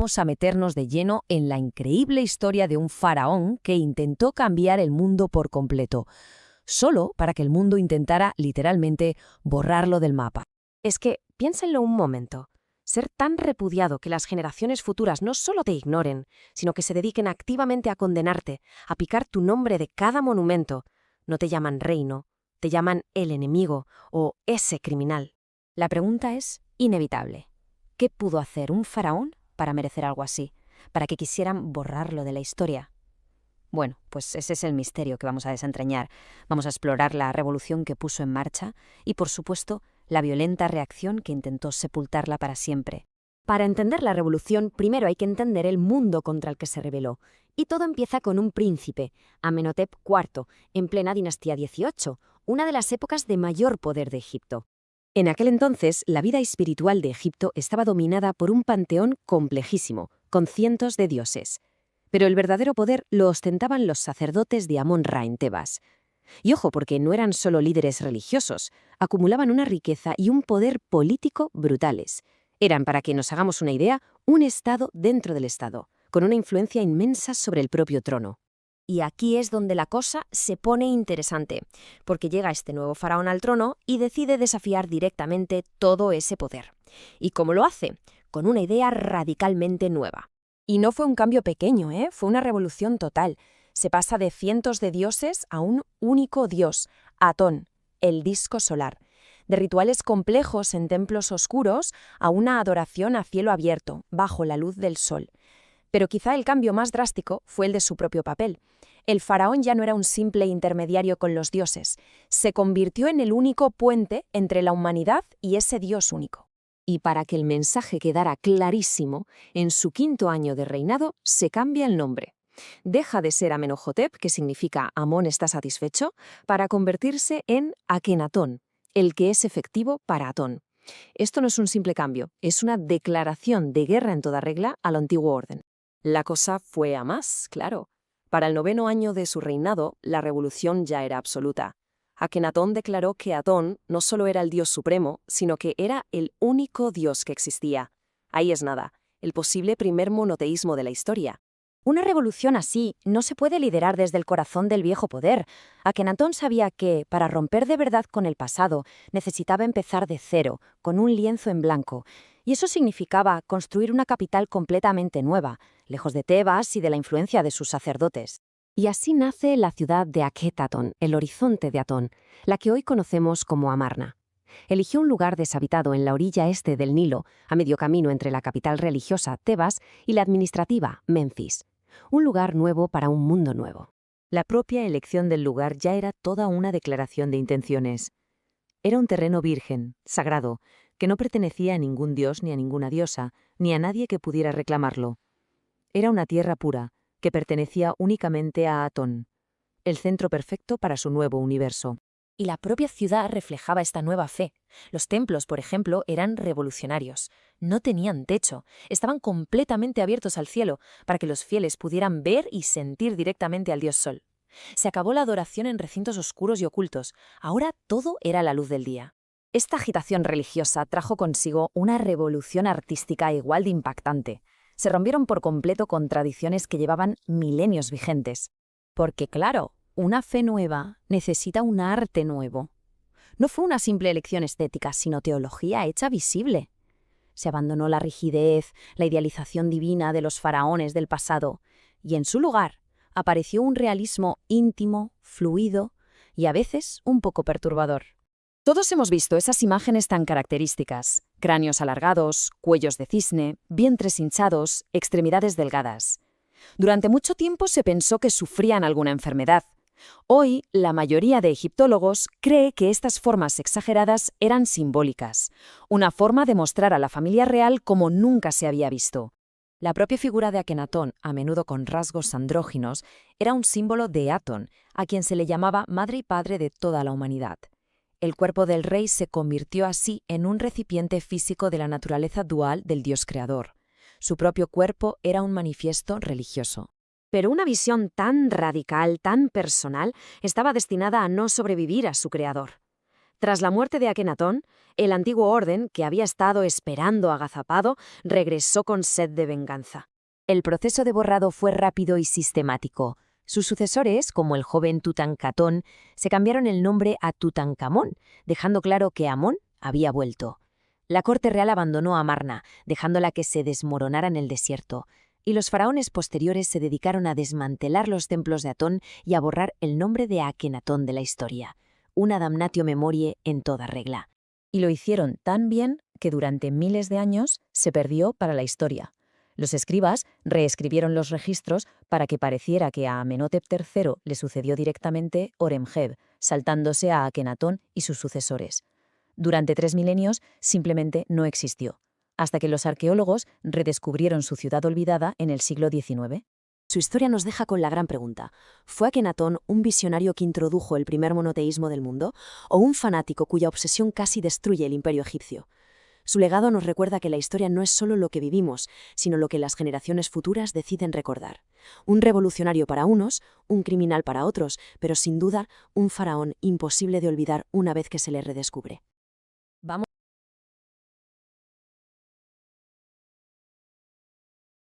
vamos a meternos de lleno en la increíble historia de un faraón que intentó cambiar el mundo por completo, solo para que el mundo intentara, literalmente, borrarlo del mapa. Es que, piénsenlo un momento, ser tan repudiado que las generaciones futuras no solo te ignoren, sino que se dediquen activamente a condenarte, a picar tu nombre de cada monumento. No te llaman reino, te llaman el enemigo o ese criminal. La pregunta es inevitable. ¿Qué pudo hacer un faraón para merecer algo así? Para que quisieran borrarlo de la historia. Bueno, pues ese es el misterio que vamos a desentrañar. Vamos a explorar la revolución que puso en marcha y, por supuesto, la violenta reacción que intentó sepultarla para siempre. Para entender la revolución, primero hay que entender el mundo contra el que se rebeló. Y todo empieza con un príncipe, Amenhotep IV, en plena dinastía XVIII, una de las épocas de mayor poder de Egipto. En aquel entonces, la vida espiritual de Egipto estaba dominada por un panteón complejísimo, con cientos de dioses. Pero el verdadero poder lo ostentaban los sacerdotes de Amón-Ra en Tebas. Y ojo, porque no eran solo líderes religiosos, acumulaban una riqueza y un poder político brutales. Eran, para que nos hagamos una idea, un estado dentro del estado, con una influencia inmensa sobre el propio trono. Y aquí es donde la cosa se pone interesante, porque llega este nuevo faraón al trono y decide desafiar directamente todo ese poder. ¿Y cómo lo hace? Con una idea radicalmente nueva. Y no fue un cambio pequeño, fue una revolución total. Se pasa de cientos de dioses a un único dios, Atón, el disco solar. De rituales complejos en templos oscuros a una adoración a cielo abierto, bajo la luz del sol. Pero quizá el cambio más drástico fue el de su propio papel. El faraón ya no era un simple intermediario con los dioses, se convirtió en el único puente entre la humanidad y ese Dios único. Y para que el mensaje quedara clarísimo, en su 5º año de reinado se cambia el nombre. Deja de ser Amenhotep, que significa Amón está satisfecho, para convertirse en Akenatón, el que es efectivo para Atón. Esto no es un simple cambio, es una declaración de guerra en toda regla al antiguo orden. La cosa fue a más, claro. Para el 9º año de su reinado, la revolución ya era absoluta. Akenatón declaró que Atón no solo era el dios supremo, sino que era el único dios que existía. Ahí es nada, el posible primer monoteísmo de la historia. Una revolución así no se puede liderar desde el corazón del viejo poder. Akenatón sabía que, para romper de verdad con el pasado, necesitaba empezar de cero, con un lienzo en blanco. Y eso significaba construir una capital completamente nueva, lejos de Tebas y de la influencia de sus sacerdotes. Y así nace la ciudad de Akhetaton, el horizonte de Atón, la que hoy conocemos como Amarna. Eligió un lugar deshabitado en la orilla este del Nilo, a medio camino entre la capital religiosa, Tebas, y la administrativa, Menfis. Un lugar nuevo para un mundo nuevo. La propia elección del lugar ya era toda una declaración de intenciones. Era un terreno virgen, sagrado, que no pertenecía a ningún dios ni a ninguna diosa, ni a nadie que pudiera reclamarlo. Era una tierra pura, que pertenecía únicamente a Atón, el centro perfecto para su nuevo universo. Y la propia ciudad reflejaba esta nueva fe. Los templos, por ejemplo, eran revolucionarios. No tenían techo, estaban completamente abiertos al cielo, para que los fieles pudieran ver y sentir directamente al dios Sol. Se acabó la adoración en recintos oscuros y ocultos. Ahora todo era la luz del día. Esta agitación religiosa trajo consigo una revolución artística igual de impactante. Se rompieron por completo con tradiciones que llevaban milenios vigentes. Porque, claro, una fe nueva necesita un arte nuevo. No fue una simple elección estética, sino teología hecha visible. Se abandonó la rigidez, la idealización divina de los faraones del pasado, y en su lugar apareció un realismo íntimo, fluido y a veces un poco perturbador. Todos hemos visto esas imágenes tan características: cráneos alargados, cuellos de cisne, vientres hinchados, extremidades delgadas. Durante mucho tiempo se pensó que sufrían alguna enfermedad. Hoy, la mayoría de egiptólogos cree que estas formas exageradas eran simbólicas, una forma de mostrar a la familia real como nunca se había visto. La propia figura de Akenatón, a menudo con rasgos andróginos, era un símbolo de Atón, a quien se le llamaba madre y padre de toda la humanidad. El cuerpo del rey se convirtió así en un recipiente físico de la naturaleza dual del Dios creador. Su propio cuerpo era un manifiesto religioso. Pero una visión tan radical, tan personal, estaba destinada a no sobrevivir a su creador. Tras la muerte de Akenatón, el antiguo orden, que había estado esperando agazapado, regresó con sed de venganza. El proceso de borrado fue rápido y sistemático. Sus sucesores, como el joven Tutankamón, se cambiaron el nombre a Tutankamón, dejando claro que Amón había vuelto. La corte real abandonó a Amarna, dejándola que se desmoronara en el desierto, y los faraones posteriores se dedicaron a desmantelar los templos de Atón y a borrar el nombre de Akenatón de la historia. Una damnatio memoriae en toda regla. Y lo hicieron tan bien que durante miles de años se perdió para la historia. Los escribas reescribieron los registros para que pareciera que a Amenhotep III le sucedió directamente Horemheb, saltándose a Akenatón y sus sucesores. Durante 3 milenios simplemente no existió, hasta que los arqueólogos redescubrieron su ciudad olvidada en el siglo XIX. Su historia nos deja con la gran pregunta: ¿fue Akenatón un visionario que introdujo el primer monoteísmo del mundo, o un fanático cuya obsesión casi destruye el imperio egipcio? Su legado nos recuerda que la historia no es solo lo que vivimos, sino lo que las generaciones futuras deciden recordar. Un revolucionario para unos, un criminal para otros, pero sin duda un faraón imposible de olvidar una vez que se le redescubre.